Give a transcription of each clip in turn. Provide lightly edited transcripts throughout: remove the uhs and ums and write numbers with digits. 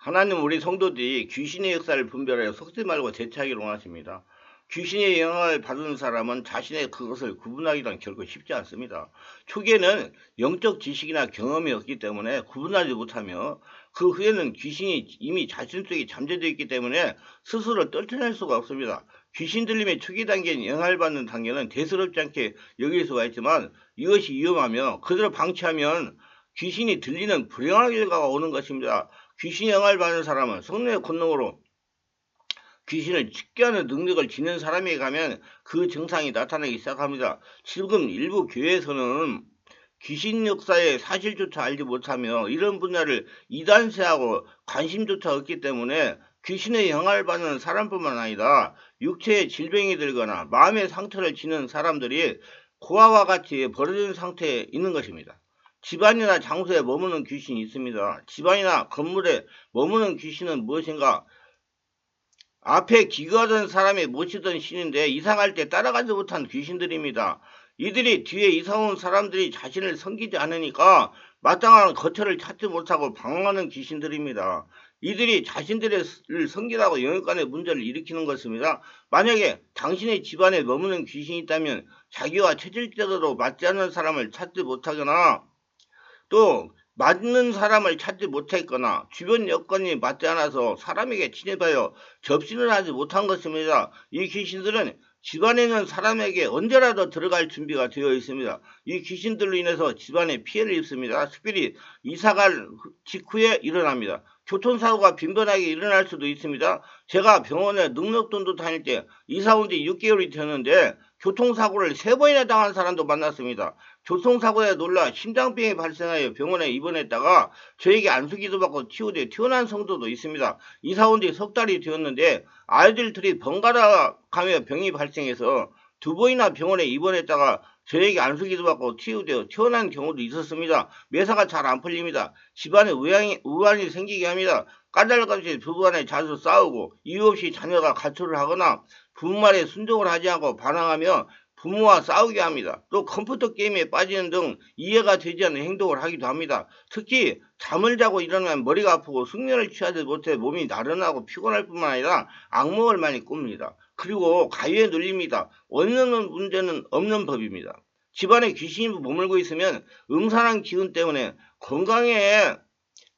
하나님 우리 성도들이 귀신의 역사를 분별하여 속지 말고 대처하기를 원하십니다. 귀신의 영향을 받은 사람은 자신의 그것을 구분하기란 결코 쉽지 않습니다. 초기에는 영적 지식이나 경험이 없기 때문에 구분하지 못하며 그 후에는 귀신이 이미 자신 속에 잠재되어 있기 때문에 스스로 떨쳐낼 수가 없습니다. 귀신 들림의 초기 단계인 영향을 받는 단계는 대수롭지 않게 여길 수가 있지만 이것이 위험하며 그대로 방치하면 귀신이 들리는 불행한 결과가 오는 것입니다. 귀신 영향을 받는 사람은 성령의 권능으로 귀신을 직계하는 능력을 지닌 사람에게 가면 그 증상이 나타나기 시작합니다. 지금 일부 교회에서는 귀신 역사의 사실조차 알지 못하며 이런 분야를 이단세하고 관심조차 없기 때문에 귀신의 영향을 받는 사람뿐만 아니라 육체의 질병이 들거나 마음의 상처를 지는 사람들이 고아와 같이 버려진 상태에 있는 것입니다. 집안이나 장소에 머무는 귀신이 있습니다. 집안이나 건물에 머무는 귀신은 무엇인가? 앞에 기거하던 사람이 모시던 신인데 이상할 때 따라가지 못한 귀신들입니다. 이들이 뒤에 이사온 사람들이 자신을 섬기지 않으니까 마땅한 거처를 찾지 못하고 방황하는 귀신들입니다. 이들이 자신들을 섬기라고 영역간의 문제를 일으키는 것입니다. 만약에 당신의 집안에 머무는 귀신이 있다면 자기와 체질적으로 맞지 않는 사람을 찾지 못하거나 또 맞는 사람을 찾지 못했거나 주변 여건이 맞지 않아서 사람에게 침입하여 접신을 하지 못한 것입니다. 이 귀신들은 집안에 있는 사람에게 언제라도 들어갈 준비가 되어 있습니다. 이 귀신들로 인해서 집안에 피해를 입습니다. 특별히 이사갈 직후에 일어납니다. 교통사고가 빈번하게 일어날 수도 있습니다. 제가 병원에 능력돈도 다닐 때 이사 온 지 6개월이 되었는데 교통사고를 3번이나 당한 사람도 만났습니다. 교통사고에 놀라 심장병이 발생하여 병원에 입원했다가 저에게 안수기도 받고 치유돼 태어난 성도도 있습니다. 이사 온 지 석 달이 되었는데 아이들 둘이 번갈아 가며 병이 발생해서 2번이나 병원에 입원했다가 저에게 안수기도 받고 치유되어 태어난 경우도 있었습니다. 매사가 잘 안 풀립니다. 집안에 우환이 생기게 합니다. 까닭없이 부부간에 자주 싸우고 이유 없이 자녀가 가출을 하거나 부모 말에 순종을 하지 않고 반항하며 부모와 싸우게 합니다. 또 컴퓨터 게임에 빠지는 등 이해가 되지 않는 행동을 하기도 합니다. 특히 잠을 자고 일어나면 머리가 아프고 숙면을 취하지 못해 몸이 나른하고 피곤할 뿐만 아니라 악몽을 많이 꿉니다. 그리고 가위에 눌립니다. 원인은 문제는 없는 법입니다. 집안에 귀신이 머물고 있으면 음산한 기운 때문에 건강에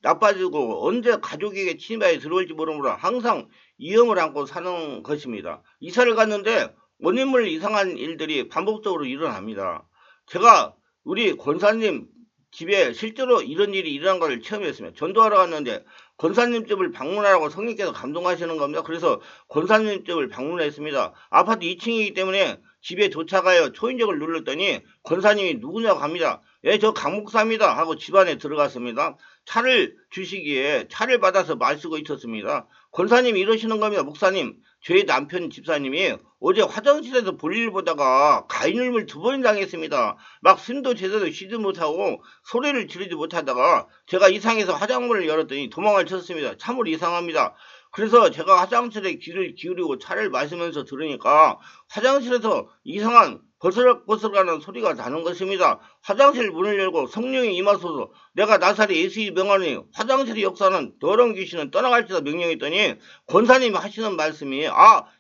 나빠지고 언제 가족에게 침입하여 들어올지 모르므로 항상 위험을 안고 사는 것입니다. 이사를 갔는데 원인물 이상한 일들이 반복적으로 일어납니다. 제가 우리 권사님 집에 실제로 이런 일이 일어난 것을 처음 했습니다. 전도하러 갔는데 권사님 집을 방문하라고 성령께서 감동하시는 겁니다. 그래서 권사님 집을 방문했습니다. 아파트 2층이기 때문에 집에 도착하여 초인적을 눌렀더니 권사님이 누구냐고 합니다. 예, 저 강목사입니다 하고 집 안에 들어갔습니다. 차를 주시기에 차를 받아서 마시고 있었습니다. 권사님이 이러시는 겁니다. 목사님, 저희 남편 집사님이 어제 화장실에서 볼일 보다가 가인을물 2번이나 당했습니다. 막 숨도 제대로 쉬지 못하고 소리를 지르지 못하다가 제가 이상해서 화장문을 열었더니 도망을 쳤습니다. 참으로 이상합니다. 그래서 제가 화장실에 귀를 기울이고 차를 마시면서 들으니까 화장실에서 이상한 버스럭버스럭하는 소리가 나는 것입니다. 화장실 문을 열고 성령이 임하소서 내가 나사렛 예수의 명하니 화장실의 역사는 더러운 귀신은 떠나갈지다 명령했더니 권사님이 하시는 말씀이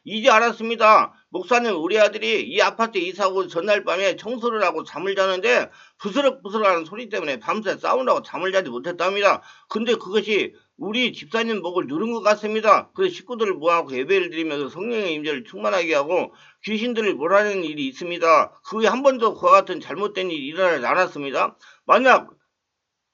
이제 알았습니다. 목사님 우리 아들이 이 아파트에 이사 오고 전날 밤에 청소를 하고 잠을 자는데 부스럭부스럭하는 소리 때문에 밤새 싸우느라고 잠을 자지 못했답니다. 근데 그것이 우리 집사님 목을 누른 것 같습니다. 그래서 식구들을 모아서 예배를 드리면서 성령의 임재를 충만하게 하고 귀신들을 몰아내는 일이 있습니다. 그 후에 한 번도 그와 같은 잘못된 일이 일어나지 않았습니다. 만약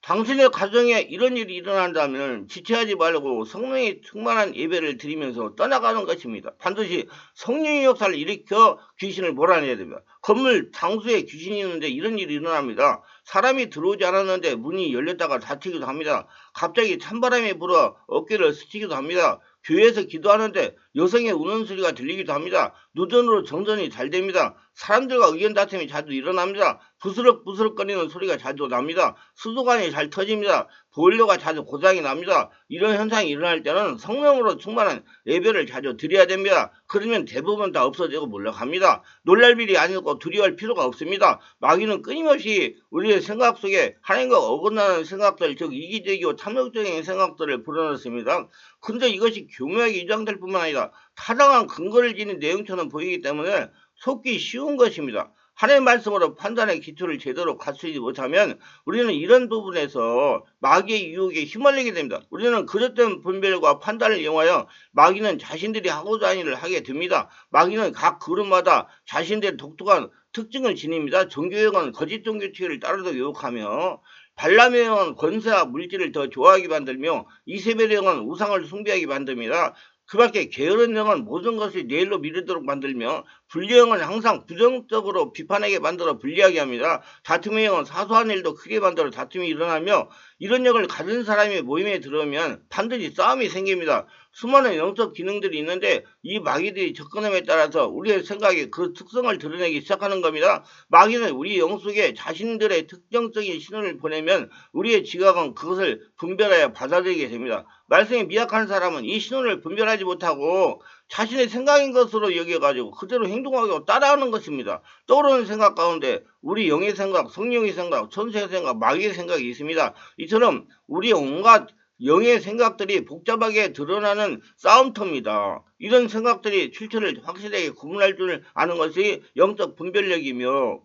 당신의 가정에 이런 일이 일어난다면 지체하지 말고 성령의 충만한 예배를 드리면서 떠나가는 것입니다. 반드시 성령의 역사를 일으켜 귀신을 몰아내야 됩니다. 건물 장소에 귀신이 있는데 이런 일이 일어납니다. 사람이 들어오지 않았는데 문이 열렸다가 닫히기도 합니다. 갑자기 찬바람이 불어 어깨를 스치기도 합니다. 교회에서 기도하는데 여성의 우는 소리가 들리기도 합니다. 누전으로 정전이 잘 됩니다. 사람들과 의견 다툼이 자주 일어납니다. 부스럭부스럭거리는 소리가 자주 납니다. 수도관이 잘 터집니다. 보일러가 자주 고장이 납니다. 이런 현상이 일어날 때는 성령으로 충만한 예배를 자주 드려야 됩니다. 그러면 대부분 다 없어지고 물러갑니다. 놀랄 일이 아니고 두려워할 필요가 없습니다. 마귀는 끊임없이 우리의 생각 속에 하나님과 어긋나는 생각들, 즉 이기적이고 탐욕적인 생각들을 불어넣습니다. 근데 이것이 교묘하게 유장될 뿐만 아니라 타당한 근거를 지닌 내용처럼 보이기 때문에 속기 쉬운 것입니다. 하나님의 말씀으로 판단의 기초를 제대로 갖추지 못하면 우리는 이런 부분에서 마귀의 유혹에 휘말리게 됩니다. 우리는 그릇된 분별과 판단을 이용하여 마귀는 자신들이 하고자 하는 일을 하게 됩니다. 마귀는 각 그룹마다 자신들의 독특한 특징을 지닙니다. 종교형은 거짓 종교치를 따르도 유혹하며, 발람의 형은 권세와 물질을 더 좋아하게 만들며, 이세벨의 형은 우상을 숭배하게 만듭니다. 그 밖에 게으른 영은 모든 것을 내일로 미루도록 만들며, 불리형은 항상 부정적으로 비판하게 만들어 불리하게 합니다. 다툼의 영은 사소한 일도 크게 만들어 다툼이 일어나며, 이런 역을 가진 사람이 모임에 들어오면 반드시 싸움이 생깁니다. 수많은 영적 기능들이 있는데 이 마귀들이 접근함에 따라서 우리의 생각에 그 특성을 드러내기 시작하는 겁니다. 마귀는 우리 영 속에 자신들의 특정적인 신호를 보내면 우리의 지각은 그것을 분별하여 받아들이게 됩니다. 말씀이 미약한 사람은 이 신호를 분별하지 못하고 자신의 생각인 것으로 여겨가지고 그대로 행동하고 따라하는 것입니다. 떠오르는 생각 가운데 우리 영의 생각, 성령의 생각, 천사의 생각, 마귀의 생각이 있습니다. 이처럼 우리 온갖 영의 생각들이 복잡하게 드러나는 싸움터입니다. 이런 생각들이 출처를 확실하게 구분할 줄 아는 것이 영적 분별력이며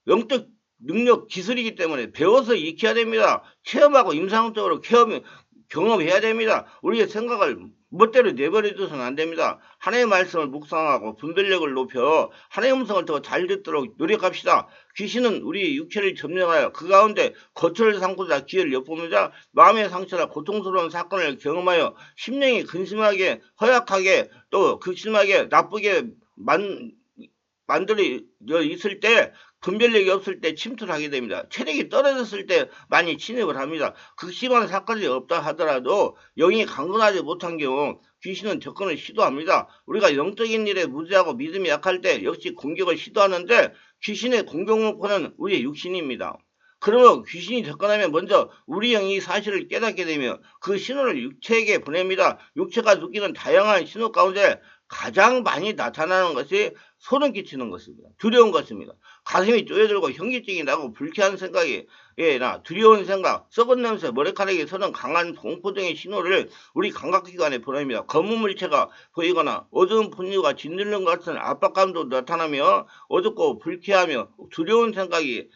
영적 능력 기술이기 때문에 배워서 익혀야 됩니다. 체험하고 임상적으로 경험해야 됩니다. 우리의 생각을 멋대로 내버려둬서는 안 됩니다. 하나님의 말씀을 묵상하고 분별력을 높여 하나님의 음성을 더 잘 듣도록 노력합시다. 귀신은 우리 육체를 점령하여 그 가운데 거처를 삼고자 기회를 엿봅니다. 마음의 상처나 고통스러운 사건을 경험하여 심령이 근심하게, 허약하게, 또 극심하게, 나쁘게 만들어 있을 때, 분별력이 없을 때 침투를 하게 됩니다. 체력이 떨어졌을 때 많이 침입을 합니다. 극심한 사건이 없다 하더라도 영이 강건하지 못한 경우 귀신은 접근을 시도합니다. 우리가 영적인 일에 무지하고 믿음이 약할 때 역시 공격을 시도하는데 귀신의 공격 목표는 우리의 육신입니다. 그러면 귀신이 접근하면 먼저 우리 영이 사실을 깨닫게 되며 그 신호를 육체에게 보냅니다. 육체가 느끼는 다양한 신호 가운데 가장 많이 나타나는 것이 소름 끼치는 것입니다. 두려운 것입니다. 가슴이 쪼여들고 현기증이 나고 불쾌한 생각이 나 두려운 생각, 썩은 냄새, 머리카락에 서는 강한 공포 등의 신호를 우리 감각기관에 보냅니다. 검은 물체가 보이거나 어두운 분유가 짓누르는 것 같은 압박감도 나타나며 어둡고 불쾌하며 두려운 생각이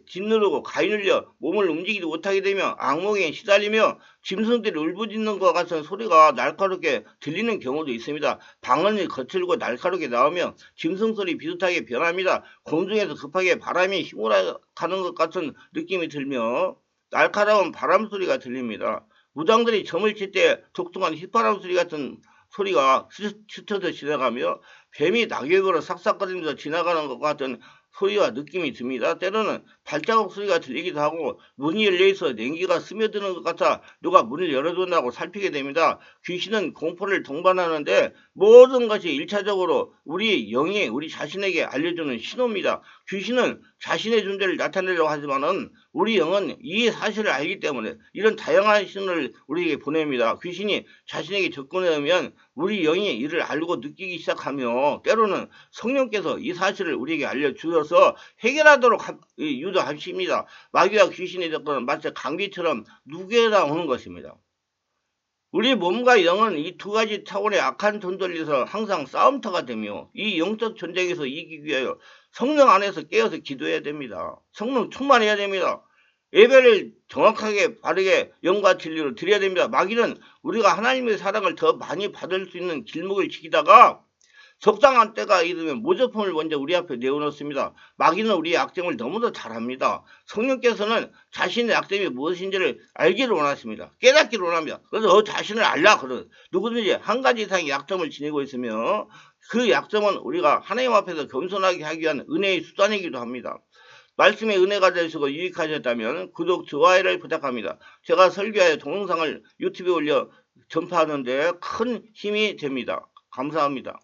짓누르고 가위눌려 몸을 움직이지 못하게 되며 악몽에 시달리며 짐승들이 울부짖는 것 같은 소리가 날카롭게 들리는 경우도 있습니다. 방언이 거칠고 날카롭게 나오며 짐승 소리 비슷하게 변합니다. 공중에서 급하게 바람이 휘몰아가는 것 같은 느낌이 들며 날카로운 바람 소리가 들립니다. 무당들이 점을 칠 때 독특한 휘파람 소리 같은 소리가 스쳐서 지나가며 뱀이 낙엽으로 삭삭거리면서 지나가는 것 같은 소리와 느낌이 듭니다. 때로는 발자국 소리가 들리기도 하고 문이 열려있어 냉기가 스며드는 것 같아 누가 문을 열어둔다고 살피게 됩니다. 귀신은 공포를 동반하는데 모든 것이 1차적으로 우리 영이 우리 자신에게 알려주는 신호입니다. 귀신은 자신의 존재를 나타내려고 하지만은 우리 영은 이 사실을 알기 때문에 이런 다양한 신호를 우리에게 보냅니다. 귀신이 자신에게 접근하면 우리 영이 이를 알고 느끼기 시작하며 때로는 성령께서 이 사실을 우리에게 알려주셔서 해결하도록 유도하십니다. 마귀와 귀신의 접근은 마치 감기처럼 누구에나 오는 것입니다. 우리 몸과 영은 이 두 가지 차원의 악한 존재에서 항상 싸움터가 되며 이 영적 전쟁에서 이기기 위하여 성령 안에서 깨어서 기도해야 됩니다. 성령 충만해야 됩니다. 예배를 정확하게 바르게 영과 진리로 드려야 됩니다. 마귀는 우리가 하나님의 사랑을 더 많이 받을 수 있는 길목을 지키다가 적당한 때가 이르면 모조품을 먼저 우리 앞에 내어놓습니다. 마귀는 우리의 약점을 너무도 잘합니다. 성령께서는 자신의 약점이 무엇인지를 알기를 원하십니다. 깨닫기를 원합니다. 그래서 자신을 알라 그런 누구든지 한 가지 이상의 약점을 지니고 있으며 그 약점은 우리가 하나님 앞에서 겸손하게 하기 위한 은혜의 수단이기도 합니다. 말씀의 은혜가 되시고 유익하셨다면 구독, 좋아요를 부탁합니다. 제가 설교하여 동영상을 유튜브에 올려 전파하는데 큰 힘이 됩니다. 감사합니다.